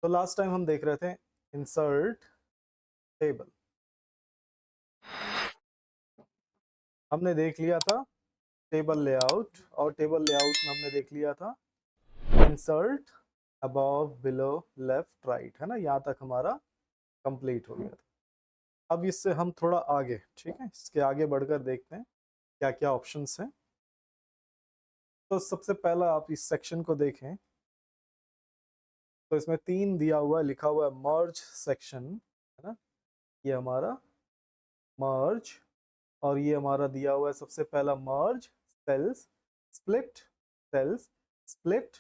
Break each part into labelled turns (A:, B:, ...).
A: तो last time हम देख रहे थे इंसर्ट टेबल। हमने देख लिया था टेबल लेआउट, और टेबल लेआउट में हमने देख लिया था insert above below left right, है ना। यहाँ तक हमारा कंप्लीट हो गया था। अब इससे हम थोड़ा आगे, ठीक है, इसके आगे बढ़कर देखते हैं क्या क्या ऑप्शंस हैं। तो सबसे पहला आप इस सेक्शन को देखें तो इसमें 3 दिया हुआ है, लिखा हुआ है मर्ज सेक्शन, है ना। ये हमारा मर्ज, और ये हमारा दिया हुआ है सबसे पहला merge cells, split cells, split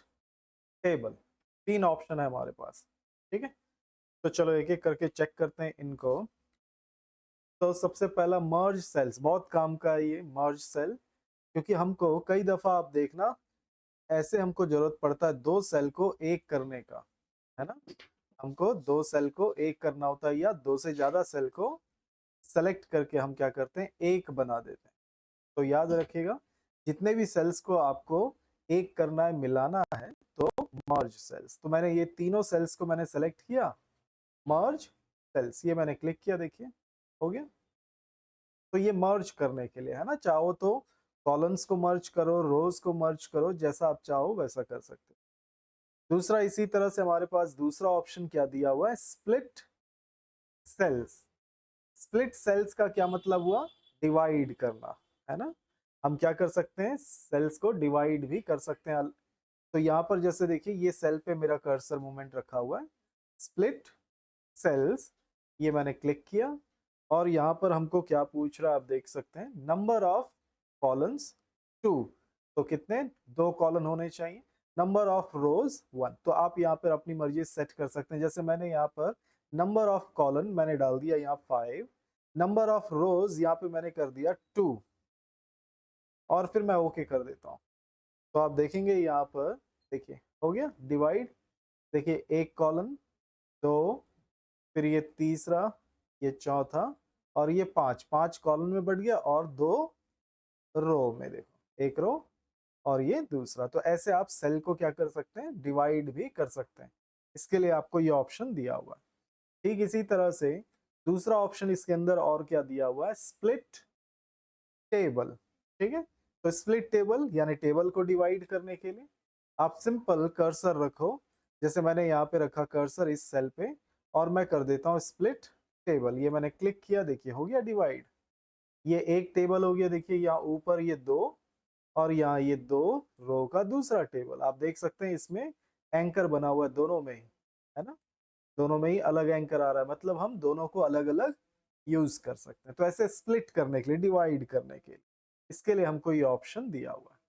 A: table. 3 option है हमारे पास, ठीक है। तो चलो एक एक करके चेक करते हैं इनको। तो सबसे पहला मर्ज सेल्स, बहुत काम का है ये मर्ज सेल, क्योंकि हमको कई दफा आप देखना ऐसे हमको जरूरत पड़ता है 2 सेल को एक करने का, है ना। हमको 2 सेल को एक करना होता है, या 2 से ज्यादा सेल को सेलेक्ट करके हम क्या करते हैं, एक बना देते हैं। तो याद रखिएगा, जितने भी सेल्स को आपको एक करना है, मिलाना है, तो मर्ज सेल्स। तो मैंने ये तीनों सेल्स को मैंने सेलेक्ट किया, मर्ज सेल्स, ये मैंने क्लिक किया, देखिए हो गया। तो ये मर्ज करने के लिए, है ना, चाहो तो कॉलम्स को मर्ज करो, रोज को मर्ज करो, जैसा आप चाहो वैसा कर सकते हो। दूसरा, इसी तरह से हमारे पास दूसरा ऑप्शन क्या दिया हुआ है, स्प्लिट सेल्स। स्प्लिट सेल्स का क्या मतलब हुआ, डिवाइड करना, है ना। हम क्या कर सकते हैं, सेल्स को डिवाइड भी कर सकते हैं। तो यहाँ पर जैसे देखिए, ये सेल पे मेरा कर्सर मूवमेंट रखा हुआ है, स्प्लिट सेल्स, ये मैंने क्लिक किया, और यहाँ पर हमको क्या पूछ रहा है आप देख सकते हैं, नंबर ऑफ कॉलम्स 2। तो कितने, 2 कॉलम होने चाहिए। नंबर ऑफ रोज 1। तो आप यहाँ पर अपनी मर्जी सेट कर सकते हैं। जैसे मैंने यहाँ पर नंबर ऑफ कॉलम मैंने डाल दिया यहाँ 5, नंबर ऑफ रोज यहाँ पे मैंने कर दिया 2, और फिर मैं ओके कर देता हूँ। तो आप देखेंगे यहाँ पर, देखिए हो गया डिवाइड। देखिए एक कॉलम, 2, फिर ये तीसरा, ये चौथा, और ये 5, 5 कॉलम में बढ़ गया, और 2 रो में, देखो एक रो और ये दूसरा। तो ऐसे आप सेल को क्या कर सकते हैं, डिवाइड भी कर सकते हैं। इसके लिए आपको ये ऑप्शन दिया हुआ है। ठीक इसी तरह से दूसरा ऑप्शन इसके अंदर और क्या दिया हुआ है, स्प्लिट टेबल, ठीक है। तो स्प्लिट टेबल यानी टेबल को डिवाइड करने के लिए आप सिंपल कर्सर रखो, जैसे मैंने यहाँ पे रखा कर्सर इस सेल पे, और मैं कर देता हूँ स्प्लिट टेबल। ये मैंने क्लिक किया, देखिए हो गया डिवाइड। ये एक टेबल हो गया, देखिए यहाँ ऊपर ये 2, और यहाँ ये 2 रो का दूसरा टेबल। आप देख सकते हैं इसमें एंकर बना हुआ है दोनों में ही, है ना। दोनों में ही अलग एंकर आ रहा है, मतलब हम दोनों को अलग अलग यूज कर सकते हैं। तो ऐसे स्प्लिट करने के लिए, डिवाइड करने के लिए, इसके लिए हमको ये ऑप्शन दिया हुआ है।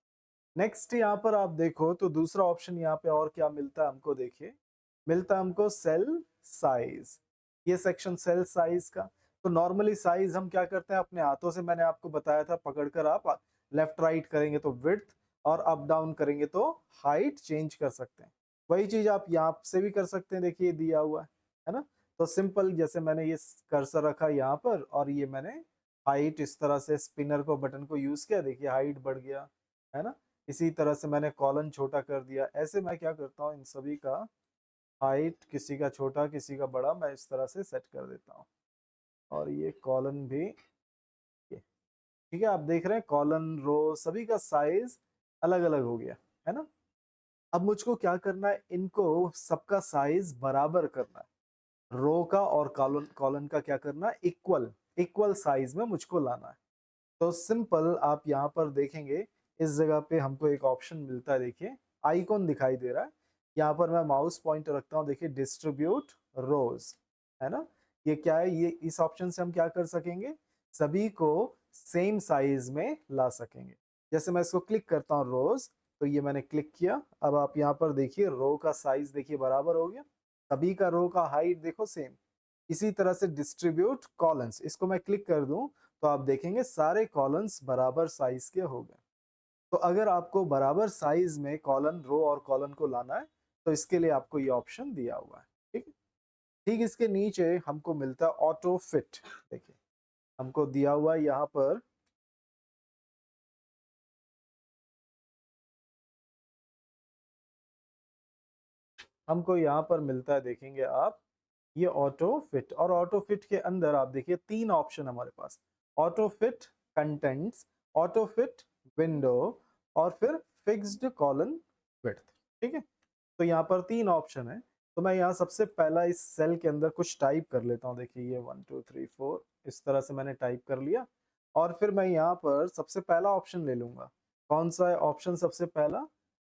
A: नेक्स्ट यहाँ पर आप देखो तो दूसरा ऑप्शन यहाँ पे और क्या मिलता है हमको, देखिए मिलता है हमको सेल साइज। ये सेक्शन सेल साइज का। तो नॉर्मली साइज हम क्या करते हैं, अपने हाथों से, मैंने आपको बताया था, पकड़कर आप लेफ्ट राइट करेंगे तो विड्थ, और अप डाउन करेंगे तो हाइट चेंज कर सकते हैं। वही चीज आप यहाँ से भी कर सकते हैं, देखिए दिया हुआ है ना। तो सिंपल, जैसे मैंने ये कर्सर रखा यहाँ पर, और ये मैंने हाइट इस तरह से स्पिनर को, बटन को यूज किया, देखिए हाइट बढ़ गया, है ना। इसी तरह से मैंने कॉलम छोटा कर दिया। ऐसे मैं क्या करता हूँ, इन सभी का हाइट, किसी का छोटा किसी का बड़ा, मैं इस तरह से सेट कर देता हूँ। और ये कॉलम भी, ये ठीक है, आप देख रहे हैं कॉलम रो सभी का साइज अलग अलग हो गया, है ना। अब मुझको क्या करना है, इनको सबका साइज बराबर करना है। रो का और कॉलम कॉलम का क्या करना है, इक्वल इक्वल साइज में मुझको लाना है। तो सिंपल आप यहाँ पर देखेंगे, इस जगह पे हमको एक ऑप्शन मिलता है, देखिए आइकॉन दिखाई दे रहा है। यहाँ पर मैं माउस पॉइंटर रखता हूँ, देखिए डिस्ट्रीब्यूट रोज, है ना। ये क्या है, ये इस ऑप्शन से हम क्या कर सकेंगे, सभी को सेम साइज में ला सकेंगे। जैसे मैं इसको क्लिक करता हूँ रोज, तो ये मैंने क्लिक किया। अब आप यहाँ पर देखिए रो का साइज देखिए बराबर हो गया, सभी का रो का हाइट देखो सेम। इसी तरह से डिस्ट्रीब्यूट कॉलम्स, इसको मैं क्लिक कर दूं तो आप देखेंगे सारे कॉलम्स बराबर साइज के हो गए। तो अगर आपको बराबर साइज में कॉलम, रो और कॉलम को लाना है, तो इसके लिए आपको ये ऑप्शन दिया हुआ है, ठीक है। ठीक इसके नीचे हमको मिलता है ऑटो फिट। देखिए हमको दिया हुआ है यहाँ पर, हमको यहाँ पर मिलता है, देखेंगे आप, ये ऑटो फिट। और ऑटो फिट के अंदर आप देखिए 3 ऑप्शन हमारे पास, auto fit contents, auto fit window और फिर फिक्स्ड कॉलन विड्थ। ठीक है, तो यहाँ पर 3 ऑप्शन है। तो मैं यहाँ सबसे पहला इस सेल के अंदर कुछ टाइप कर लेता हूँ। देखिए ये 1 2 3 4 इस तरह से मैंने टाइप कर लिया। और फिर मैं यहाँ पर सबसे पहला ऑप्शन ले लूंगा। कौन सा है ऑप्शन सबसे पहला?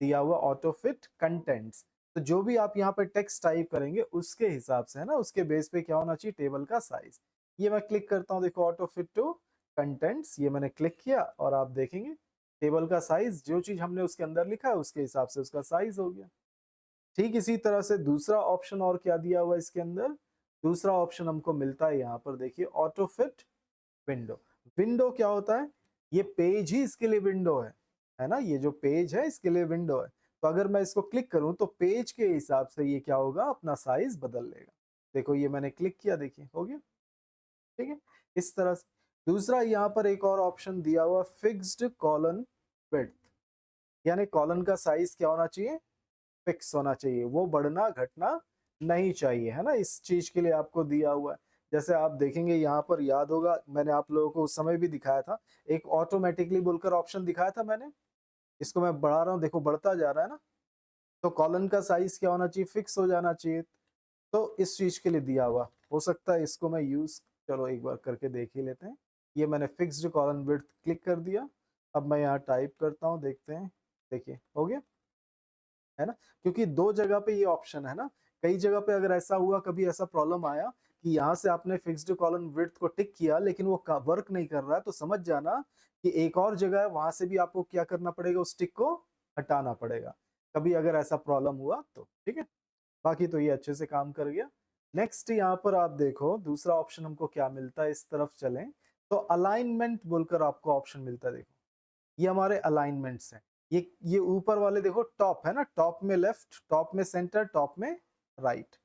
A: दिया हुआ ऑटो फिट कंटेंट्स। तो जो भी आप यहाँ पे टेक्स्ट टाइप करेंगे उसके हिसाब से, है ना, उसके बेस पे क्या होना चाहिए, टेबल का साइज। ये मैं क्लिक करता हूँ, देखो ऑटो फिट टू कंटेंट्स, ये मैंने क्लिक किया और आप देखेंगे टेबल का साइज, जो चीज हमने उसके अंदर लिखा है उसके हिसाब से उसका साइज हो गया। ठीक इसी तरह से दूसरा ऑप्शन और क्या दिया हुआ है इसके अंदर, दूसरा ऑप्शन हमको मिलता है यहाँ पर, देखिए ऑटो फिट विंडो। विंडो क्या होता है? ये पेज ही इसके लिए विंडो है ना, ये जो पेज है इसके लिए विंडो है। तो अगर मैं इसको क्लिक करूं तो पेज के हिसाब से ये क्या होगा, अपना साइज बदल लेगा। देखो ये मैंने क्लिक किया, देखिए हो गया। ठीक है, इस तरह से। दूसरा यहाँ पर एक और ऑप्शन दिया हुआ, फिक्स्ड कॉलन विड्थ, यानी कॉलन का साइज क्या होना चाहिए, फिक्स होना चाहिए, वो बढ़ना घटना नहीं चाहिए, है ना। इस चीज के लिए आपको दिया हुआ है। जैसे आप देखेंगे यहाँ पर, याद होगा मैंने आप लोगों को उस समय भी दिखाया था, एक ऑटोमेटिकली बोलकर ऑप्शन दिखाया था मैंने। इसको मैं बढ़ा रहा हूँ, देखो बढ़ता जा रहा है ना। तो कॉलन का साइज क्या होना चाहिए, फिक्स हो जाना चाहिए। तो इस चीज के लिए दिया हुआ हो सकता है, इसको मैं यूज, चलो एक बार करके देख ही लेते हैं। ये मैंने फिक्स्ड कॉलन विड्थ क्लिक कर दिया। अब मैं यहाँ टाइप करता हूँ, देखते हैं, देखिए हो गया, है ना। क्योंकि दो जगह पे ये ऑप्शन है ना। कई जगह पे अगर ऐसा हुआ, कभी ऐसा प्रॉब्लम आया कि यहाँ से आपने फिक्स्ड कॉलम विड्थ को टिक किया लेकिन वो वर्क नहीं कर रहा है, तो समझ जाना कि एक और जगह है, वहां से भी आपको क्या करना पड़ेगा, उस टिक को हटाना पड़ेगा, कभी अगर ऐसा प्रॉब्लम हुआ तो। ठीक है, बाकी तो ये अच्छे से काम कर गया। नेक्स्ट यहाँ पर आप देखो दूसरा ऑप्शन हमको क्या मिलता है, इस तरफ चलें तो अलाइनमेंट बोलकर आपको ऑप्शन मिलता है। देखो ये हमारे अलाइनमेंट्स हैं। ये ऊपर वाले देखो टॉप है ना, टॉप में लेफ्ट, टॉप में सेंटर, टॉप में राइट।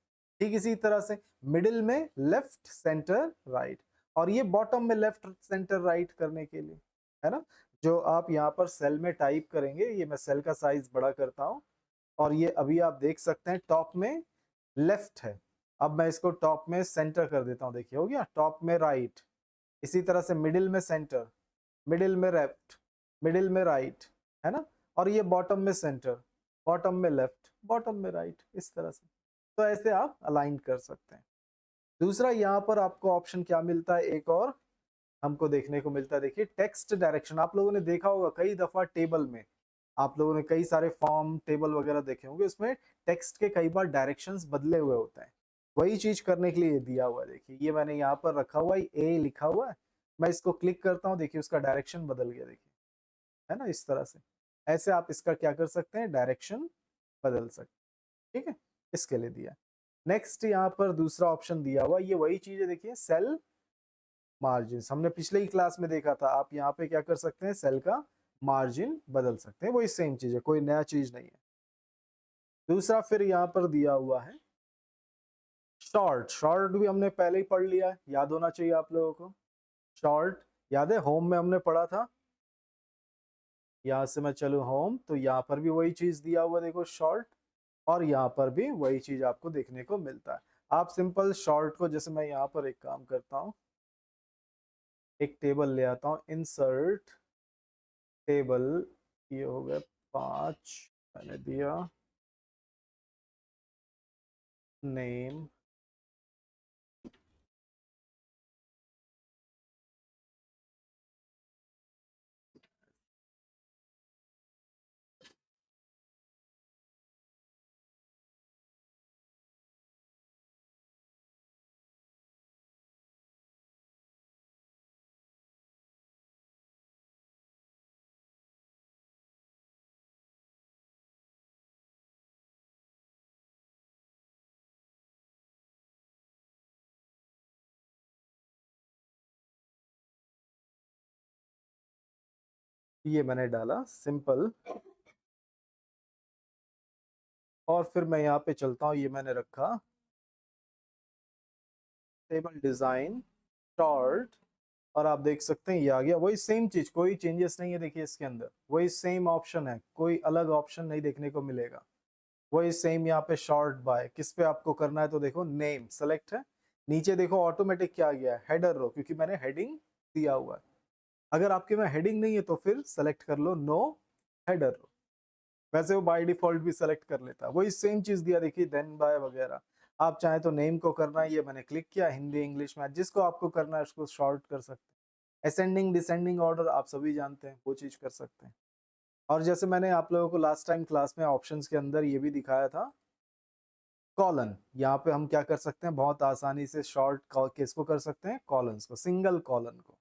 A: ठीक इसी तरह से मिडिल में लेफ्ट सेंटर राइट, और ये बॉटम में लेफ्ट सेंटर राइट करने के लिए, है ना। जो आप यहाँ पर सेल में टाइप करेंगे, ये मैं सेल का साइज बड़ा करता हूँ, और ये अभी आप देख सकते हैं टॉप में लेफ्ट है। अब मैं इसको टॉप में सेंटर कर देता हूँ, देखिए हो गया, टॉप में राइट। इसी तरह से मिडिल में सेंटर, मिडिल में लेफ्ट, मिडिल में राइट, है ना। और ये बॉटम में सेंटर, बॉटम में लेफ्ट, बॉटम में राइट, इस तरह से। तो ऐसे आप अलाइन कर सकते हैं। दूसरा यहाँ पर आपको ऑप्शन क्या मिलता है, एक और हमको देखने को मिलता है, देखिए टेक्स्ट डायरेक्शन। आप लोगों ने देखा होगा कई दफा टेबल में, आप लोगों ने कई सारे फॉर्म टेबल वगैरह देखे होंगे, उसमें टेक्स्ट के कई बार डायरेक्शंस बदले हुए होते हैं। वही चीज करने के लिए दिया हुआ है। देखिए ये मैंने यहाँ पर रखा हुआ है, ए लिखा हुआ है, मैं इसको क्लिक करता हूँ, देखिए उसका डायरेक्शन बदल गया, देखिए, है ना, इस तरह से। ऐसे आप इसका क्या कर सकते हैं, डायरेक्शन बदल सकते हैं। ठीक है, इसके लिए दिया। नेक्स्ट यहाँ पर दूसरा ऑप्शन दिया हुआ, ये वही चीज है, देखिए सेल मार्जिन, हमने पिछले ही क्लास में देखा था। आप यहाँ पे क्या कर सकते हैं, सेल का मार्जिन बदल सकते हैं, वही सेम चीज है, कोई नया चीज नहीं है। दूसरा फिर यहाँ पर दिया हुआ है शॉर्ट। शॉर्ट भी हमने पहले ही पढ़ लिया है, याद होना चाहिए आप लोगों को। शॉर्ट याद है, होम में हमने पढ़ा था। यहाँ से मैं चलूँ होम, तो यहाँ पर भी वही चीज दिया हुआ, देखो शॉर्ट। और यहाँ पर भी वही चीज आपको देखने को मिलता है। आप सिंपल शॉर्ट को, जैसे मैं यहाँ पर एक काम करता हूँ, एक टेबल ले आता हूँ, इंसर्ट टेबल, ये हो गया 5, मैंने दिया नेम, ये मैंने डाला सिंपल। और फिर मैं यहाँ पे चलता हूँ, ये मैंने रखा टेबल डिजाइन शॉर्ट, और आप देख सकते हैं ये आ गया, वही सेम चीज, कोई चेंजेस नहीं है। देखिए इसके अंदर वही सेम ऑप्शन है, कोई अलग ऑप्शन नहीं देखने को मिलेगा। वही सेम यहाँ पे शॉर्ट बाय, किस पे आपको करना है तो देखो नेम सेलेक्ट है, नीचे देखो ऑटोमेटिक क्या आ गया है, हेडर रो, क्योंकि मैंने हेडिंग दिया हुआ है। अगर आपके में हेडिंग नहीं है तो फिर सेलेक्ट कर लो नो हेडर रो, वैसे वो बाय डिफॉल्ट भी सेलेक्ट कर लेता है। वही सेम चीज दिया देखिए देन बाय वगैरह। आप चाहे तो नेम को करना है, ये मैंने क्लिक किया, हिंदी इंग्लिश में जिसको आपको करना है उसको शॉर्ट कर सकते हैं। असेंडिंग डिसेंडिंग ऑर्डर आप सभी जानते हैं, वो चीज कर सकते हैं। और जैसे मैंने आप लोगों को लास्ट टाइम क्लास में ऑप्शंस के अंदर ये भी दिखाया था, कॉलन, यहाँ पे हम क्या कर सकते हैं, बहुत आसानी से शॉर्ट किसको कर सकते हैं, कॉलन्स को, सिंगल कॉलन को,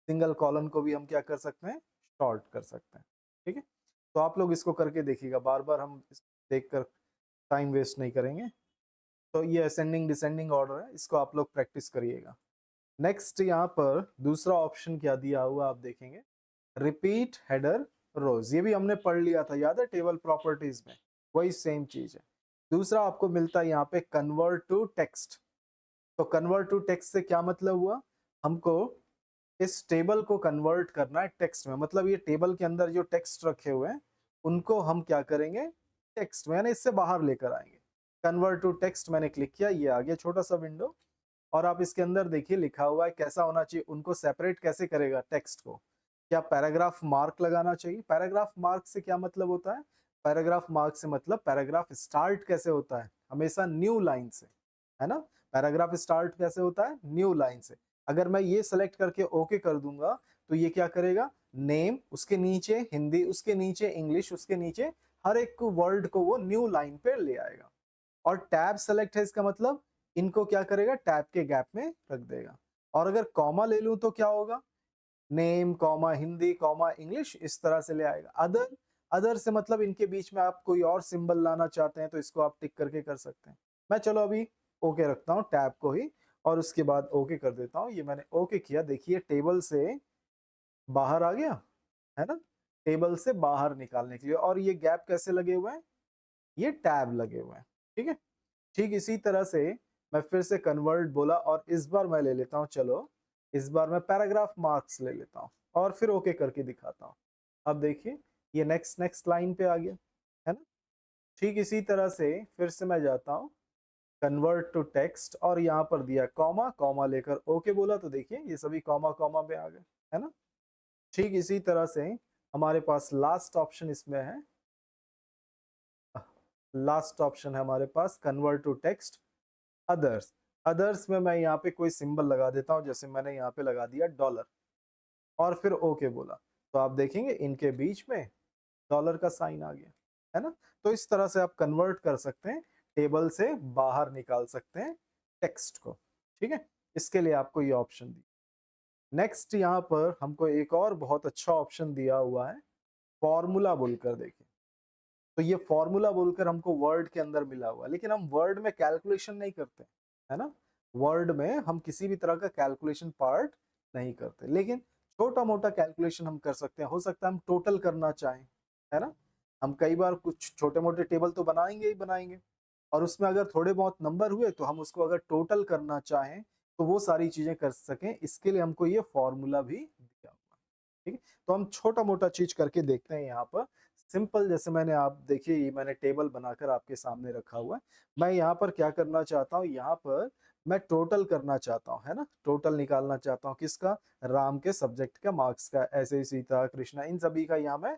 A: सिंगल कॉलन को भी हम क्या कर सकते हैं, शॉर्ट कर सकते हैं। ठीक है, तो आप लोग इसको करके देखिएगा, बार बार हम देख कर टाइम वेस्ट नहीं करेंगे। तो ये असेंडिंग डिसेंडिंग ऑर्डर है, इसको आप लोग प्रैक्टिस करिएगा। नेक्स्ट यहाँ पर दूसरा ऑप्शन क्या दिया हुआ आप देखेंगे, रिपीट हेडर रोज, ये भी हमने पढ़ लिया था, याद है टेबल प्रॉपर्टीज में, वही सेम चीज है। दूसरा आपको मिलता है यहाँ पे कन्वर्ट टू टेक्स्ट। तो कन्वर्ट टू टेक्स्ट से क्या मतलब हुआ, हमको इस टेबल को कन्वर्ट करना है टेक्स्ट में, मतलब ये टेबल के अंदर जो टेक्स्ट रखे हुए हैं उनको हम क्या करेंगे, टेक्स्ट में, यानी इससे बाहर लेकर आएंगे। कन्वर्ट टू टेक्स्ट मैंने क्लिक किया, ये आ गया छोटा सा विंडो, और आप इसके अंदर देखिए लिखा हुआ है कैसा होना चाहिए, उनको सेपरेट कैसे करेगा टेक्स्ट को, क्या पैराग्राफ मार्क लगाना चाहिए। पैराग्राफ मार्क से क्या मतलब होता है, पैराग्राफ मार्क से मतलब पैराग्राफ स्टार्ट कैसे होता है, हमेशा न्यू लाइन से, है ना। पैराग्राफ स्टार्ट कैसे होता है, न्यू लाइन से। अगर मैं ये सेलेक्ट करके ओके कर दूंगा तो ये क्या करेगा, नेम, उसके नीचे हिंदी, उसके नीचे इंग्लिश, उसके नीचे हर एक वर्ड को वो न्यू लाइन पे ले आएगा। और टैब सेलेक्ट है, इसका मतलब इनको क्या करेगा, टैब के गैप में रख देगा। और अगर कॉमा ले लूं तो क्या होगा, name comma Hindi comma English, इस तरह से ले आएगा। अदर, अदर से मतलब इनके बीच में आप कोई और सिंबल लाना चाहते हैं तो इसको आप टिक करके कर सकते हैं। मैं चलो अभी ओके रखता हूँ टैब को ही, और उसके बाद ओके कर देता हूँ। ये मैंने ओके किया, देखिए टेबल से बाहर आ गया, है ना, टेबल से बाहर निकालने के लिए। और ये गैप कैसे लगे हुए हैं, ये टैब लगे हुए हैं। ठीक है, ठीक इसी तरह से मैं फिर से कन्वर्ट बोला, और इस बार मैं ले लेता हूँ, चलो इस बार मैं पैराग्राफ मार्क्स ले लेता हूँ और फिर ओके करके दिखाता हूँ। अब देखिए ये नेक्स्ट नेक्स्ट लाइन पे आ गया, है ना। ठीक इसी तरह से फिर से मैं जाता हूँ कन्वर्ट टू टेक्स्ट, और यहाँ पर दिया कॉमा, कॉमा लेकर ओके बोला, तो देखिए ये सभी कॉमा कॉमा में आ गए, है ना। ठीक इसी तरह से हमारे पास लास्ट ऑप्शन इसमें है, लास्ट ऑप्शन है हमारे पास convert to text others. Others में मैं यहाँ पे कोई सिंबल लगा देता हूँ, जैसे मैंने यहाँ पे लगा दिया डॉलर, और फिर ओके बोला, तो आप देखेंगे इनके बीच में डॉलर का साइन आ गया, है ना। तो इस तरह से आप कन्वर्ट कर सकते हैं, टेबल से बाहर निकाल सकते हैं टेक्स्ट को। ठीक है, इसके लिए आपको ये ऑप्शन दी। नेक्स्ट यहाँ पर हमको एक और बहुत अच्छा ऑप्शन दिया हुआ है, फॉर्मूला बोलकर। देखिए तो ये फॉर्मूला बोलकर हमको वर्ड के अंदर मिला हुआ है, लेकिन हम वर्ड में कैलकुलेशन नहीं करते, है ना। वर्ड में हम किसी भी तरह का कैलकुलेशन पार्ट नहीं करते, लेकिन छोटा मोटा कैलकुलेशन हम कर सकते हैं। हो सकता है हम टोटल करना चाहें, है ना। हम कई बार कुछ छोटे मोटे टेबल तो बनाएंगे ही बनाएंगे, और उसमें अगर थोड़े बहुत नंबर हुए तो हम उसको अगर टोटल करना चाहें तो वो सारी चीजें कर सकें, इसके लिए हमको ये फॉर्मूला भी दिया हुआ है। ठीक है, तो हम छोटा मोटा चीज करके देखते हैं यहाँ पर। सिंपल, जैसे मैंने, आप देखिए ये मैंने टेबल बनाकर आपके सामने रखा हुआ है। मैं यहाँ पर क्या करना चाहता हूँ, यहाँ पर मैं टोटल करना चाहता हूँ, है ना, टोटल निकालना चाहता हूँ किसका, राम के सब्जेक्ट का मार्क्स का, ऐसे ही सीता कृष्णा इन सभी का यहाँ मैं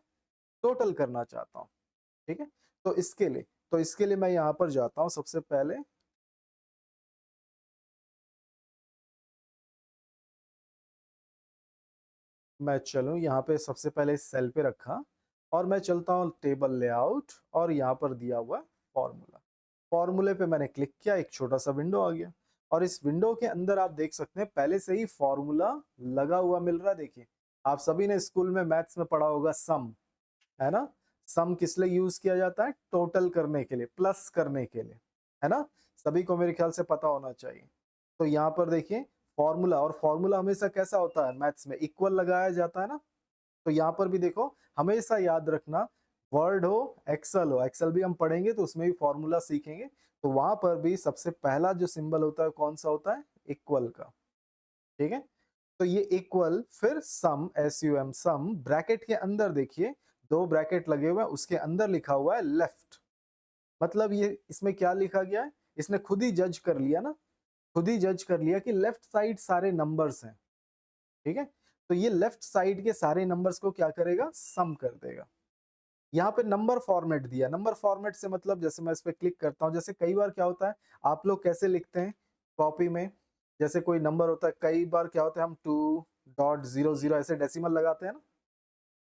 A: टोटल करना चाहता हूँ। ठीक है, तो इसके लिए मैं यहाँ पर जाता हूँ सबसे पहले, मैं चलूँ यहाँ पे सबसे पहले इस सेल पे रखा, और मैं चलता हूँ टेबल लेआउट, और यहाँ पर दिया हुआ फॉर्मूला। फॉर्मूले पे मैंने क्लिक किया, एक छोटा सा विंडो आ गया, और इस विंडो के अंदर आप देख सकते हैं पहले से ही फॉर्मूला लगा हुआ मिल रहा है। देखिए आप सभी ने स्कूल में मैथ्स में पढ़ा होगा सम, है ना। सम किस लिए यूज किया जाता है, टोटल करने के लिए, प्लस करने के लिए, है ना। सभी को मेरे ख्याल से पता होना चाहिए। तो यहाँ पर देखिए फॉर्मूला, और फॉर्मूला हमेशा कैसा होता है मैथ्स में, इक्वल लगाया जाता है ना। तो यहाँ पर भी देखो, हमेशा याद रखना, वर्ड हो एक्सेल हो, एक्सेल भी हम पढ़ेंगे तो उसमें भी फॉर्मूला सीखेंगे, तो वहां पर भी सबसे पहला जो सिंबल होता है कौन सा होता है, इक्वल का। ठीक है, तो ये इक्वल, फिर सम, SUM सम, ब्रैकेट के अंदर देखिए दो ब्रैकेट लगे हुए हैं, उसके अंदर लिखा हुआ है लेफ्ट, मतलब ये इसमें क्या लिखा गया है, इसने खुद ही जज कर लिया ना, खुद ही जज कर लिया कि लेफ्ट साइड सारे नंबर्स हैं, ठीक है। तो ये लेफ्ट साइड के सारे नंबर्स को क्या करेगा, सम कर देगा। यहाँ पे नंबर फॉर्मेट दिया, नंबर फॉर्मेट से मतलब जैसे मैं इस पे क्लिक करता हूँ, जैसे कई बार क्या होता है, आप लोग कैसे लिखते हैं कॉपी में, जैसे कोई नंबर होता है, कई बार क्या होता है हम 2.00 ऐसे डेसिमल लगाते हैं ना,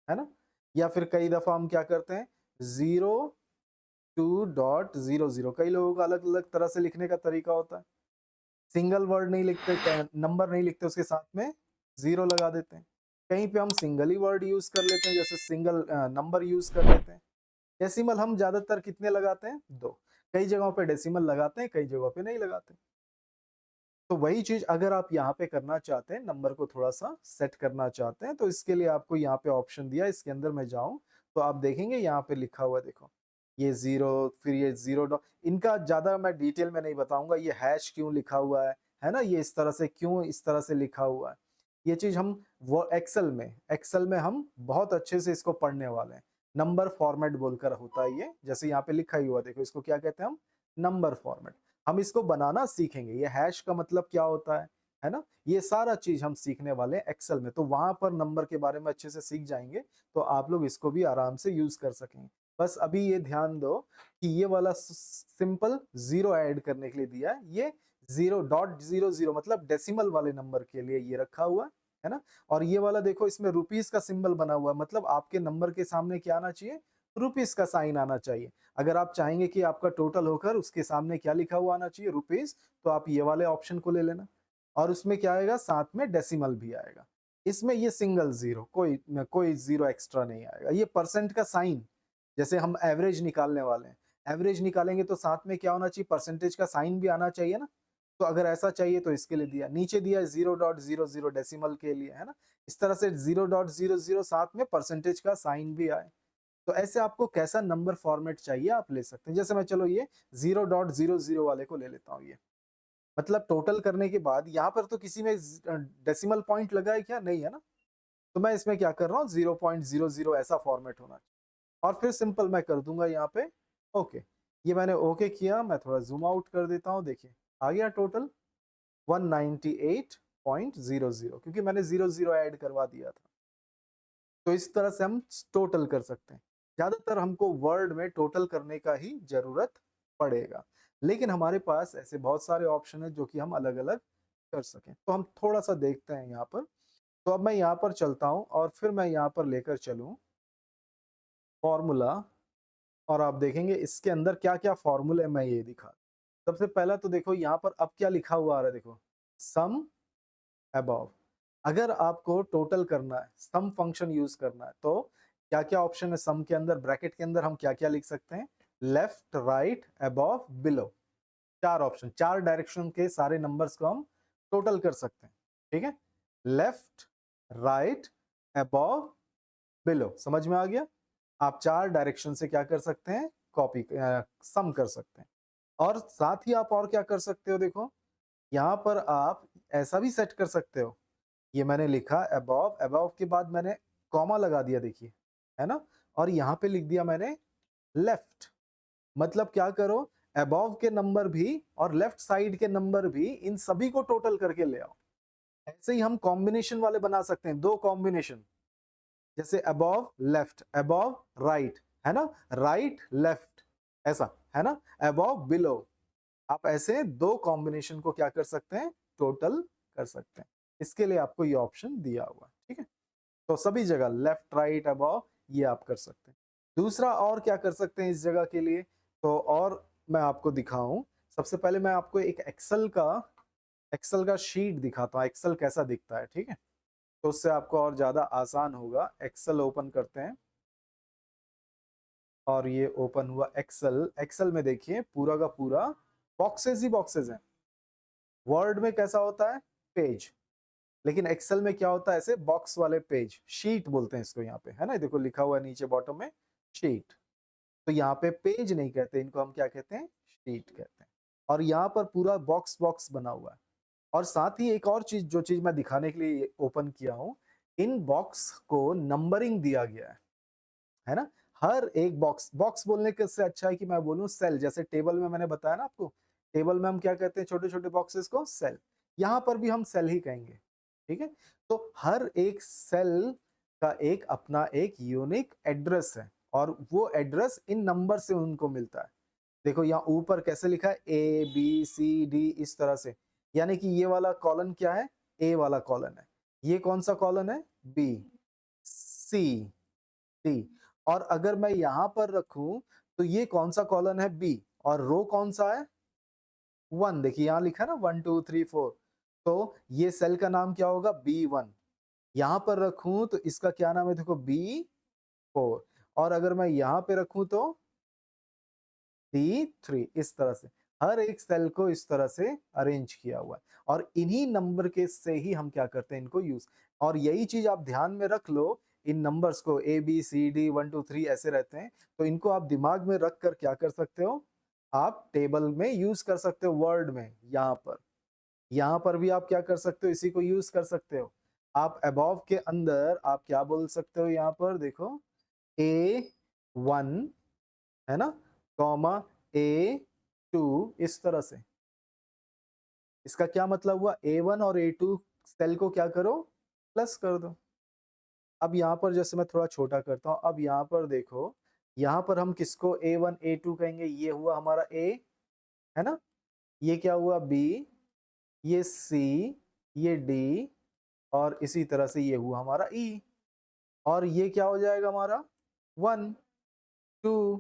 A: है ना, या फिर कई दफा हम क्या करते हैं 02.00, कई लोगों का अलग अलग तरह से लिखने का तरीका होता है, सिंगल वर्ड नहीं लिखते, नंबर नहीं लिखते, उसके साथ में जीरो लगा देते हैं। कहीं पे हम सिंगल ही वर्ड यूज कर लेते हैं, जैसे सिंगल नंबर यूज कर लेते हैं। डेसिमल हम ज्यादातर कितने लगाते हैं, 2। कई जगहों पे डेसिमल लगाते हैं, कई जगहों पे नहीं लगाते। तो वही चीज अगर आप यहाँ पे करना चाहते हैं, नंबर को थोड़ा सा सेट करना चाहते हैं, तो इसके लिए आपको यहाँ पे ऑप्शन दिया, इसके अंदर मैं जाऊं तो आप देखेंगे यहाँ पे लिखा हुआ है, देखो ये जीरो, फिर ये जीरो डॉट, इनका ज्यादा मैं डिटेल में नहीं बताऊंगा, ये हैश क्यों लिखा हुआ है ना, ये इस तरह से क्यों इस तरह से लिखा हुआ है, ये चीज हम वो एक्सेल में हम बहुत अच्छे से इसको पढ़ने वाले हैं। नंबर फॉर्मेट बोलकर होता है ये, जैसे यहाँ पे लिखा ही हुआ, देखो इसको क्या कहते हैं हम, नंबर फॉर्मेट। हम इसको बनाना सीखेंगे, ये हैश का मतलब क्या होता है ना, ये सारा चीज हम सीखने वाले हैं एक्सेल में, तो वहां पर नंबर के बारे में अच्छे से सीख जाएंगे, तो आप लोग इसको भी आराम से यूज कर सकेंगे। बस अभी ये ध्यान दो कि ये वाला सिंपल जीरो ऐड करने के लिए दिया है, ये 0.00 मतलब डेसिमल वाले नंबर के लिए ये रखा हुआ है ना। और ये वाला देखो, इसमें रुपीस का सिंबल बना हुआ है, मतलब आपके नंबर के सामने क्या आना चाहिए, रुपीस का साइन आना चाहिए। अगर आप चाहेंगे कि आपका टोटल होकर उसके सामने क्या लिखा हुआ आना चाहिए, रुपीस, तो आप ये वाले ऑप्शन को ले लेना, और उसमें क्या आएगा, साथ में डेसिमल भी आएगा। इसमें ये सिंगल जीरो, कोई जीरो एक्स्ट्रा नहीं आएगा। ये परसेंट का साइन, जैसे हम एवरेज निकालने वाले हैं, एवरेज निकालेंगे तो साथ में क्या होना चाहिए, परसेंटेज का साइन भी आना चाहिए ना। तो अगर ऐसा चाहिए तो इसके लिए दिया, नीचे दिया 0.00 डेसिमल के लिए, है ना। इस तरह से 0.00 साथ में परसेंटेज का साइन भी आए। तो ऐसे आपको कैसा नंबर फॉर्मेट चाहिए आप ले सकते हैं। जैसे मैं चलो ये 0.00 वाले को ले लेता हूँ, ये मतलब टोटल करने के बाद यहाँ पर तो किसी में डेसिमल पॉइंट लगा है क्या, नहीं है ना। तो मैं इसमें क्या कर रहा हूँ, 0.00 ऐसा फॉर्मेट होना चाहिए, और फिर सिंपल मैं कर दूंगा यहाँ पे ओके। ये मैंने ओके किया, मैं थोड़ा जूम आउट कर देता हूँ, देखिए आ गया टोटल 198.00, क्योंकि मैंने 00 ऐड करवा दिया था। तो इस तरह से हम टोटल कर सकते हैं। ज्यादातर हमको वर्ड में टोटल करने का ही जरूरत पड़ेगा, लेकिन हमारे पास ऐसे बहुत सारे ऑप्शन है जो कि हम अलग अलग कर सकें। तो हम थोड़ा सा देखते हैं यहाँ पर। तो अब मैं यहाँ पर चलता हूँ, और फिर मैं यहाँ पर लेकर चलूँ फॉर्मूला, और आप देखेंगे इसके अंदर क्या क्या फॉर्मूले मैं ये दिखा। सबसे पहला तो देखो यहाँ पर अब क्या लिखा हुआ आ रहा है, देखो सम अबव। अगर आपको टोटल करना है, सम फंक्शन यूज करना है, तो क्या क्या ऑप्शन है सम के अंदर, ब्रैकेट के अंदर हम क्या क्या लिख सकते हैं, left right above below, 4 option, 4 direction के सारे नंबर्स को हम टोटल कर सकते हैं, ठीक है। लेफ्ट राइट अबव बिलो, समझ में आ गया। आप 4 डायरेक्शन से क्या कर सकते हैं, कॉपी सम कर सकते हैं। और साथ ही आप और क्या कर सकते हो, देखो यहाँ पर आप ऐसा भी सेट कर सकते हो, ये मैंने लिखा अबव, अबव के बाद मैंने कॉमा लगा दिया, देखिए, है ना, और यहाँ पे लिख दिया मैंने लेफ्ट। मतलब क्या करो, अबव के नंबर भी और लेफ्ट साइड के नंबर भी, इन सभी को टोटल करके ले आओ। ऐसे ही हम कॉम्बिनेशन वाले बना सकते हैं, 2 कॉम्बिनेशन, जैसे अबव लेफ्ट, अबव राइट, है ना, राइट लेफ्ट, ऐसा, है ना, अबव बिलो। आप ऐसे 2 कॉम्बिनेशन को क्या कर सकते हैं, टोटल कर सकते हैं। इसके लिए आपको ये ऑप्शन दिया हुआ है, ठीक है। तो सभी जगह लेफ्ट राइट अबव ये आप कर सकते हैं। दूसरा और क्या कर सकते हैं इस जगह के लिए, तो और मैं आपको दिखाऊं, सबसे पहले मैं आपको एक एक्सेल का शीट दिखाता हूँ, एक्सेल कैसा दिखता है, ठीक है। तो उससे आपको और ज्यादा आसान होगा। एक्सेल ओपन करते हैं, और ये ओपन हुआ एक्सेल। एक्सेल में देखिए पूरा का पूरा बॉक्सेस ही बॉक्सेस हैं। वर्ड में कैसा होता है, पेज, लेकिन एक्सेल में क्या होता है, ऐसे बॉक्स वाले पेज, शीट बोलते हैं इसको यहाँ पे, है ना, देखो लिखा हुआ है नीचे बॉटम में शीट। तो यहाँ पे पेज नहीं कहते इनको, हम क्या कहते हैं, शीट कहते हैं। और यहाँ पर पूरा बॉक्स बॉक्स बना हुआ है। और साथ ही एक और चीज, जो चीज मैं दिखाने के लिए ओपन किया हूँ, इन बॉक्स को नंबरिंग दिया गया है ना। हर एक बॉक्स, बॉक्स बोलने के से अच्छा है कि मैं बोलूं सेल, जैसे टेबल में मैंने बताया ना आपको, टेबल में हम क्या कहते हैं, छोटे छोटे बॉक्सेस को सेल, यहाँ पर भी हम सेल ही कहेंगे, ठीक है। तो हर एक सेल का एक अपना एक यूनिक एड्रेस है, और वो एड्रेस इन नंबर से उनको मिलता है। देखो यहाँ ऊपर कैसे लिखा है, ए बी सी डी, इस तरह से, यानी कि ये वाला कॉलन क्या है, ए वाला कॉलन है, ये कौन सा कॉलन है, बी, सी, डी। और अगर मैं यहां पर रखूं तो ये कौन सा कॉलन है, बी, और रो कौन सा है, 1। देखिए यहाँ लिखा है ना 1 2 3 4, तो ये सेल का नाम क्या होगा, B1। यहां पर रखूं तो इसका क्या नाम है, देखो B4, और अगर मैं यहां पे रखूं तो D3, इस तरह से हर एक सेल को इस तरह से अरेंज किया हुआ है, और इन्हीं नंबर के से ही हम क्या करते हैं, इनको यूज। और यही चीज आप ध्यान में रख लो, इन नंबर्स को ए बी सी डी 1 2 3 ऐसे रहते हैं, तो इनको आप दिमाग में रख कर क्या कर सकते हो, आप टेबल में यूज कर सकते हो, वर्ड में, यहाँ पर भी आप क्या कर सकते हो, इसी को यूज कर सकते हो। आप अबव के अंदर आप क्या बोल सकते हो, यहाँ पर देखो A1 है ना, कॉमा A2, इस तरह से। इसका क्या मतलब हुआ, A1 और A2 सेल को क्या करो, प्लस कर दो। अब यहाँ पर जैसे मैं थोड़ा छोटा करता हूँ, अब यहाँ पर देखो, यहाँ पर हम किसको A1 A2 कहेंगे, ये हुआ हमारा A, है ना, ये क्या हुआ B, ये C, ये D, और इसी तरह से ये हुआ हमारा E, और ये क्या हो जाएगा हमारा 1 2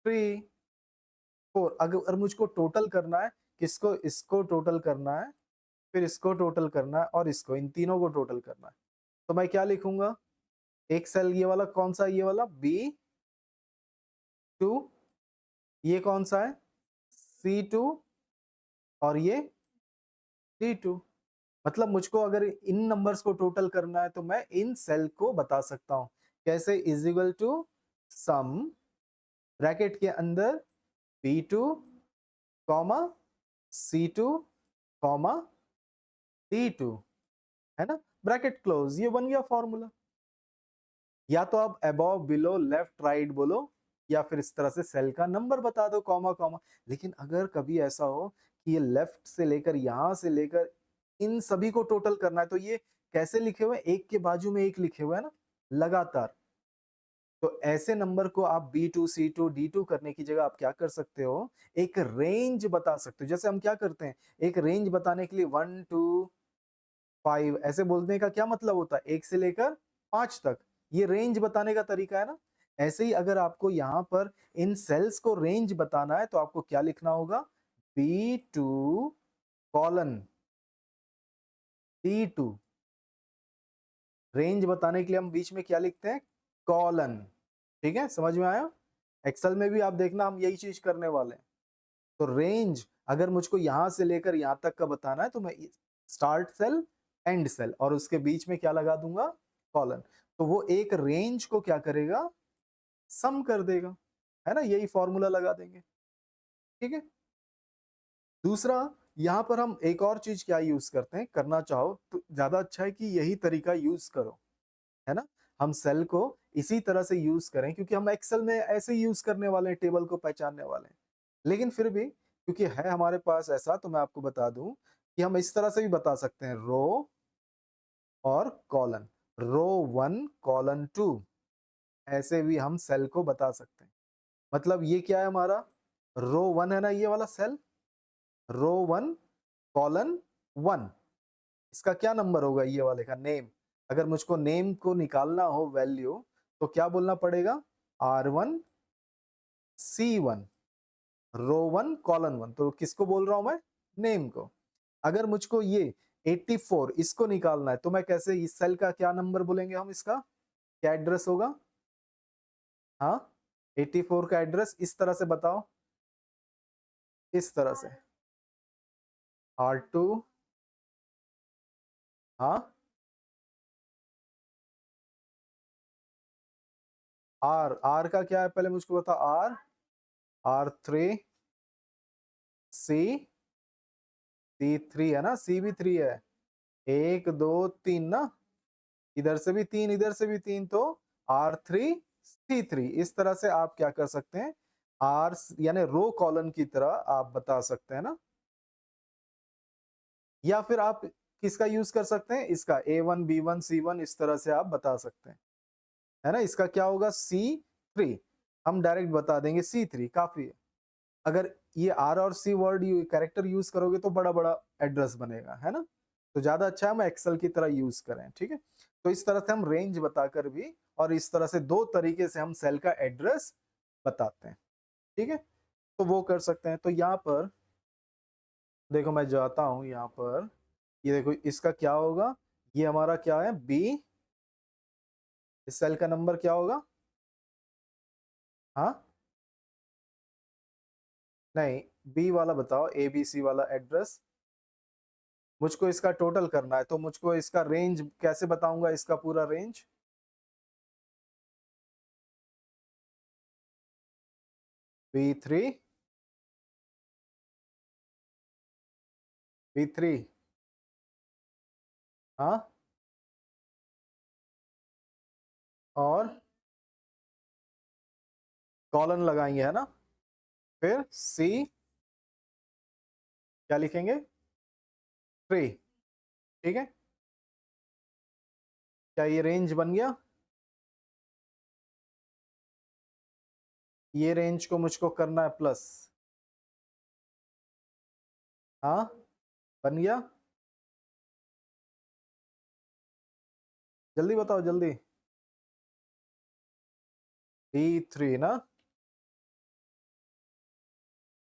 A: 3 4। अगर मुझको टोटल करना है, किसको, इसको टोटल करना है, फिर इसको टोटल करना है, और इसको, इन तीनों को टोटल करना है, तो मैं क्या लिखूंगा, एक सेल ये वाला कौन सा, ये वाला B2, ये कौन सा है C2, और ये D2। मतलब मुझको अगर इन नंबर्स को टोटल करना है तो मैं इन सेल को बता सकता हूं, कैसे, is equal to sum, bracket के अंदर B2 comma C2 comma D2, है ना, ब्रैकेट क्लोज, ये बन गया फॉर्मूला। या तो आप अबव बिलो लेफ्ट राइट बोलो, या फिर इस तरह से सेल का नंबर बता दो, कॉमा कॉमा। लेकिन अगर कभी ऐसा हो कि ये लेफ्ट से लेकर यहां से लेकर इन सभी को टोटल करना है, तो ये कैसे लिखे हुए हैं, एक के बाजू में एक लिखे हुए है ना, लगातार। तो ऐसे नंबर को आप B2 C2 D2 करने की जगह आप क्या कर सकते हो, एक रेंज बता सकते हो। जैसे हम क्या करते हैं, एक रेंज बताने के लिए 1 2 5 ऐसे बोलने का क्या मतलब होता है, 1 से लेकर 5 तक, ये रेंज बताने का तरीका है ना। ऐसे ही अगर आपको यहाँ पर इन सेल्स को रेंज बताना है तो आपको क्या लिखना होगा, B2 कॉलन D2। रेंज बताने के लिए हम बीच में क्या लिखते हैं, कॉलन। ठीक है, समझ में आया। एक्सेल में भी आप देखना हम यही चीज करने वाले हैं। तो रेंज अगर मुझको यहां से लेकर यहां तक का बताना है तो मैं स्टार्ट सेल एंड सेल और उसके बीच में क्या लगा दूंगा, कॉलन। तो वो एक रेंज को क्या करेगा, सम कर देगा, है ना, यही फॉर्मूला लगा देंगे। ठीक है। दूसरा, यहाँ पर हम एक और चीज क्या यूज करते हैं, करना चाहो तो ज्यादा अच्छा है कि यही तरीका यूज करो, है ना। हम सेल को इसी तरह से यूज करें, क्योंकि हम एक्सेल में ऐसे ही यूज करने वाले हैं, टेबल को पहचानने वाले हैं। लेकिन फिर भी क्योंकि है हमारे पास ऐसा, तो मैं आपको बता दूं कि हम इस तरह से भी बता सकते हैं, रो और कॉलन, रो 1 कॉलन 2, ऐसे भी हम सेल को बता सकते हैं। मतलब ये क्या है हमारा, रो 1 है ना, ये वाला सेल, रो 1 कॉलन 1, इसका क्या नंबर होगा, ये वाले का नेम। अगर मुझको नेम को निकालना हो वैल्यू, तो क्या बोलना पड़ेगा, R1 C1, रो 1 कॉलन 1। तो किसको बोल रहा हूं मैं, नेम को। अगर मुझको ये 84 इसको निकालना है तो मैं कैसे, इस सेल का क्या नंबर बोलेंगे हम, इसका क्या एड्रेस होगा, हाँ 84 का एड्रेस इस तरह से बताओ, इस तरह से R2, हाँ R का क्या है पहले मुझको बता, R3 C3 है ना, C भी 3 है, 1 2 3 ना, इधर से भी 3 इधर से भी 3, तो R3 C3 इस तरह से आप क्या कर सकते हैं, आर यानी रो कॉलन की तरह आप बता सकते हैं ना। या फिर आप किसका यूज कर सकते हैं, इसका A1 B1 C1 इस तरह से आप बता सकते हैं, है ना। इसका क्या होगा C3, हम डायरेक्ट बता देंगे C3 काफी है। अगर ये आर और सी वर्ड कैरेक्टर यूज करोगे तो बड़ा बड़ा एड्रेस बनेगा, है ना। तो ज्यादा अच्छा है हम एक्सेल की तरह यूज करें, ठीक है। तो इस तरह से हम रेंज बताकर भी, और इस तरह से दो तरीके से हम सेल का एड्रेस बताते हैं, ठीक है। तो वो कर सकते हैं। तो यहाँ पर देखो मैं जाता हूँ यहाँ पर, ये देखो इसका क्या होगा, ये हमारा क्या है बी, इस सेल का नंबर क्या होगा, हाँ नहीं, बी वाला बताओ, ए बी सी वाला एड्रेस। मुझको इसका टोटल करना है, तो मुझको इसका रेंज कैसे बताऊंगा, इसका पूरा रेंज B3 B3, हाँ, और कॉलन लगाएंगे, है ना। फिर C क्या लिखेंगे 3, ठीक है। क्या ये रेंज बन गया, ये रेंज को मुझको करना है प्लस, हाँ बन गया, जल्दी बताओ जल्दी। B3 ना,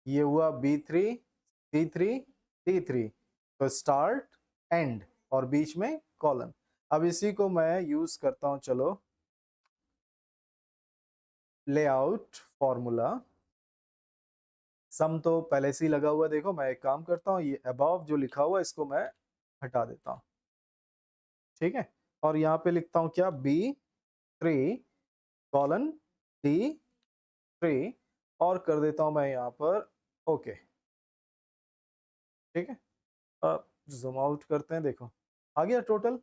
A: ये हुआ B3 C3 D3, तो स्टार्ट एंड और बीच में कॉलन। अब इसी को मैं यूज करता हूं, चलो लेआउट फॉर्मूला। सम तो पहले से ही लगा हुआ है, देखो मैं एक काम करता हूँ, ये अबव जो लिखा हुआ है इसको मैं हटा देता हूँ, ठीक है। और यहाँ पे लिखता हूँ क्या B3 कॉलन D3, और कर देता हूँ मैं यहाँ पर ओके, ठीक है। अब जूम आउट करते हैं, देखो आ गया टोटल,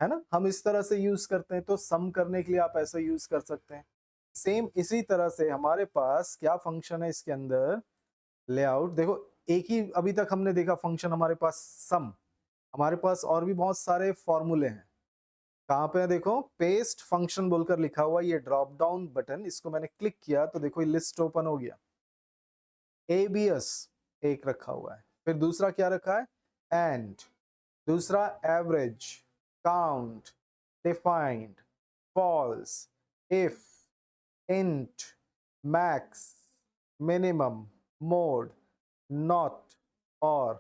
A: है ना। हम इस तरह से यूज करते हैं, तो सम करने के लिए आप ऐसा यूज कर सकते हैं। सेम इसी तरह से हमारे पास क्या फंक्शन है इसके अंदर, लेआउट देखो, एक ही अभी तक हमने देखा फंक्शन हमारे पास सम, हमारे पास और भी बहुत सारे फॉर्मूले हैं। कहाँ पे है देखो, पेस्ट फंक्शन बोलकर लिखा हुआ, ये ड्रॉप डाउन बटन, इसको मैंने क्लिक किया तो देखो ये लिस्ट ओपन हो गया। एबीएस एक रखा हुआ है, फिर दूसरा क्या रखा है एंड, दूसरा average, count, defined, false, if, int, max, minimum, mod, not, और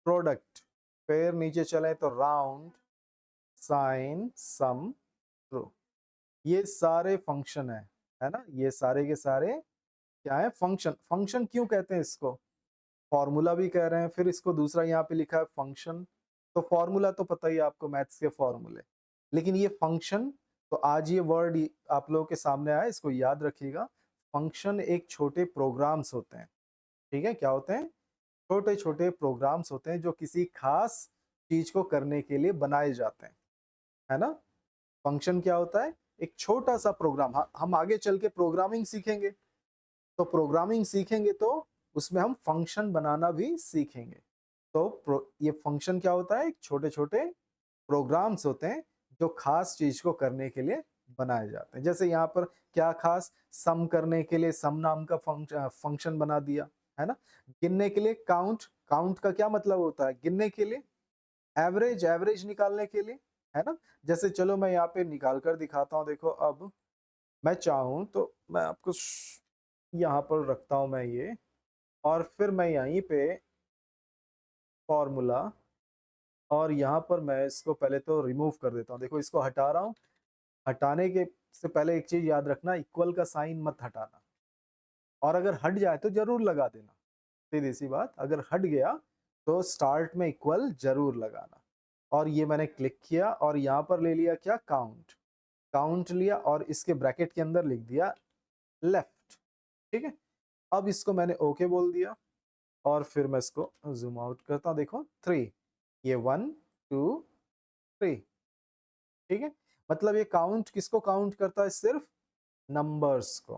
A: प्रोडक्ट। फिर नीचे चले तो राउंड, साइन, सम, ट्रू। ये सारे फंक्शन है ना, ये सारे के सारे क्या है फंक्शन। फंक्शन क्यों कहते हैं इसको, फॉर्मूला भी कह रहे हैं, फिर इसको दूसरा यहाँ पे लिखा है फंक्शन। तो फॉर्मूला तो पता ही है आपको, मैथ्स के फॉर्मूले, लेकिन ये फंक्शन, तो आज ये वर्ड आप लोगों के सामने आया, इसको याद रखिएगा। फंक्शन एक छोटे प्रोग्राम्स होते हैं, ठीक है। क्या होते हैं, छोटे छोटे प्रोग्राम्स होते हैं जो किसी खास चीज को करने के लिए बनाए जाते हैं, है ना। फंक्शन क्या होता है, एक छोटा सा प्रोग्राम। हम आगे चल के प्रोग्रामिंग सीखेंगे, तो प्रोग्रामिंग सीखेंगे तो उसमें हम फंक्शन बनाना भी सीखेंगे। तो ये फंक्शन क्या होता है, एक छोटे छोटे प्रोग्राम्स होते हैं जो खास चीज को करने के लिए बनाए जाते हैं। जैसे यहाँ पर क्या खास, सम करने के लिए सम नाम का फंक्शन बना दिया, है ना। गिनने के लिए काउंट, काउंट का क्या मतलब होता है, गिनने के लिए। एवरेज, एवरेज निकालने के लिए, है ना। जैसे चलो मैं यहाँ पे निकाल कर दिखाता हूँ, देखो अब मैं चाहूँ तो मैं आपको यहाँ पर रखता हूँ मैं ये, और फिर मैं यहीं पे फॉर्मूला, और यहाँ पर मैं इसको पहले तो रिमूव कर देता हूँ, देखो इसको हटा रहा हूँ। हटाने के से पहले एक चीज याद रखना, इक्वल का साइन मत हटाना, और अगर हट जाए तो जरूर लगा देना। सीधी सी बात, अगर हट गया तो स्टार्ट में इक्वल जरूर लगाना। और ये मैंने क्लिक किया और यहाँ पर ले लिया क्या काउंट, काउंट लिया और इसके ब्रैकेट के अंदर लिख दिया लेफ्ट, ठीक है। अब इसको मैंने ओके बोल दिया, और फिर मैं इसको जूम आउट करता हूँ, देखो 3, ये 1 2 3, ठीक है। मतलब ये काउंट किसको काउंट करता है, सिर्फ नंबर्स को,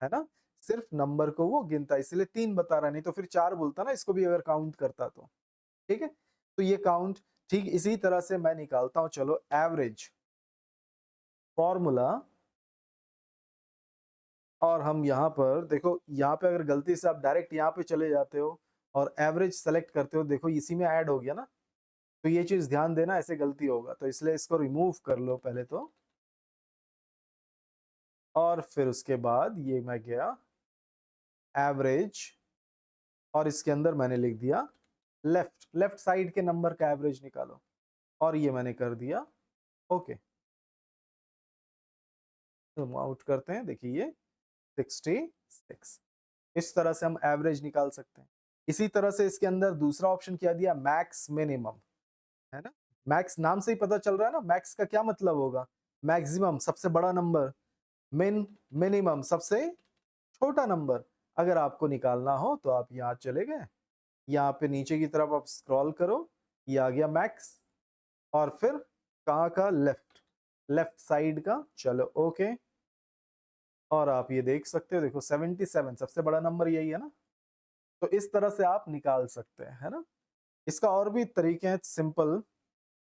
A: है ना, सिर्फ नंबर को वो गिनता है, इसलिए 3 बता रहा, नहीं तो फिर 4 बोलता ना इसको भी अगर काउंट करता तो। ठीक है, तो ये काउंट, ठीक इसी तरह से मैं निकालता हूं, चलो एवरेज फॉर्मूला। और हम यहाँ पर देखो, यहाँ पे अगर गलती से आप डायरेक्ट यहाँ पे चले जाते हो और एवरेज सेलेक्ट करते हो, देखो इसी में ऐड हो गया ना, तो ये चीज ध्यान देना, ऐसे गलती होगा, तो इसलिए इसको रिमूव कर लो पहले तो। और फिर उसके बाद ये मैं गया एवरेज, और इसके अंदर मैंने लिख दिया लेफ्ट, लेफ्ट साइड के नंबर का एवरेज निकालो, और ये मैंने कर दिया ओके। तो आउट करते हैं, देखिए ये 66। इस तरह से हम एवरेज निकाल सकते हैं। इसी तरह से इसके अंदर दूसरा ऑप्शन क्या दिया, मैक्स मिनिमम, है ना। मैक्स नाम से ही पता चल रहा है ना, मैक्स का क्या मतलब होगा, मैक्सिमम सबसे बड़ा नंबर, मिनिमम सबसे छोटा नंबर। अगर आपको निकालना हो तो आप यहाँ चले गए, यहाँ पे नीचे की तरफ आप स्क्रॉल करो, ये आ गया मैक्स, और फिर कहाँ का, लेफ्ट, लेफ्ट साइड का, चलो ओके। और आप ये देख सकते हो, देखो 77 सबसे बड़ा नंबर यही है ना, तो इस तरह से आप निकाल सकते हैं, है ना। इसका और भी तरीके हैं सिंपल।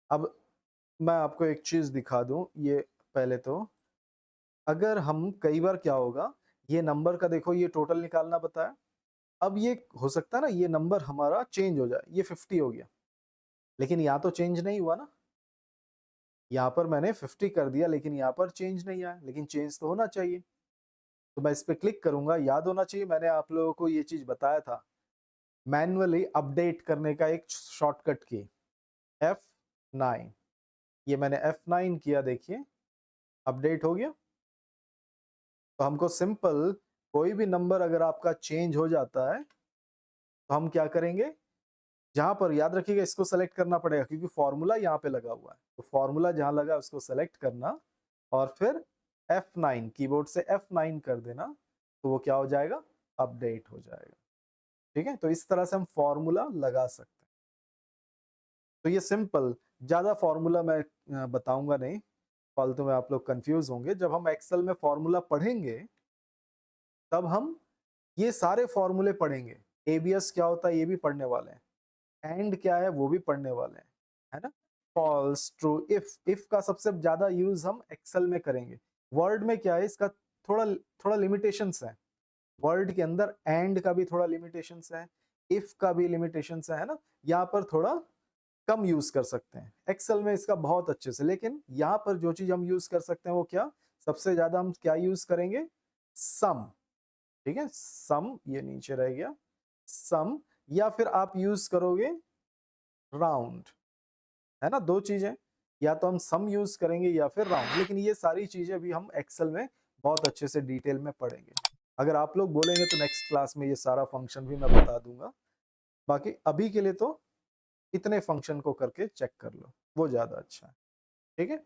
A: अब मैं आपको एक चीज दिखा दूं, ये पहले तो अगर हम कई बार क्या होगा, ये नंबर का देखो ये टोटल निकालना बताया, अब ये हो सकता है ना ये नंबर हमारा चेंज हो जाए, ये 50 हो गया, लेकिन यहाँ तो चेंज नहीं हुआ ना, यहाँ पर मैंने 50 कर दिया लेकिन यहाँ पर चेंज नहीं आया, लेकिन चेंज तो होना चाहिए। तो मैं इस पर क्लिक करूंगा, याद होना चाहिए मैंने आप लोगों को ये चीज बताया था, मैन्युअली अपडेट करने का एक शॉर्टकट की, F9, ये मैंने F9 किया, देखिए अपडेट हो गया। तो हमको सिंपल, कोई भी नंबर अगर आपका चेंज हो जाता है तो हम क्या करेंगे, जहां पर याद रखिएगा इसको सेलेक्ट करना पड़ेगा क्योंकि फॉर्मूला यहाँ पे लगा हुआ है, तो फॉर्मूला जहां लगा उसको सेलेक्ट करना, और फिर F9 कीबोर्ड से F9 कर देना, तो वो क्या हो जाएगा, अपडेट हो जाएगा। ठीक है, तो इस तरह से हम फॉर्मूला लगा सकते हैं। तो ये सिंपल, ज्यादा फॉर्मूला मैं बताऊंगा नहीं, फालतू में आप लोग कंफ्यूज होंगे। जब हम एक्सेल में फॉर्मूला पढ़ेंगे तब हम ये सारे फॉर्मूले पढ़ेंगे, एबीएस क्या होता है ये भी पढ़ने वाले हैं, एंड क्या है वो भी पढ़ने वाले हैं, है ना, फॉल्स, ट्रू, इफ का सबसे ज्यादा यूज हम एक्सेल में करेंगे। वर्ड में क्या है, इसका थोड़ा थोड़ा लिमिटेशंस है, वर्ड के अंदर एंड का भी थोड़ा लिमिटेशंस है, इफ का भी लिमिटेशंस है ना, यहाँ पर थोड़ा कम यूज कर सकते हैं, एक्सेल में इसका बहुत अच्छे से। लेकिन यहाँ पर जो चीज हम यूज कर सकते हैं वो क्या, सबसे ज्यादा हम क्या यूज करेंगे, सम। ठीक है, सम ये नीचे रह गया, सम, या फिर आप यूज करोगे राउंड, है ना, दो चीजें, या तो हम सम यूज करेंगे या फिर राउंड, लेकिन ये सारी चीजें भी हम एक्सेल में बहुत अच्छे से डिटेल में पढ़ेंगे। अगर आप लोग बोलेंगे तो नेक्स्ट क्लास में ये सारा फंक्शन भी मैं बता दूंगा, बाकी अभी के लिए तो इतने फंक्शन को करके चेक कर लो, वो ज्यादा अच्छा है। ठीक है,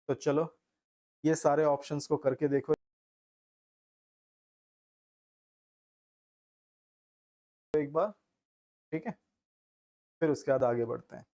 A: तो चलो ये सारे ऑप्शंस को करके देखो एक बार। ठीक है, फिर उसके बाद आगे बढ़ते हैं।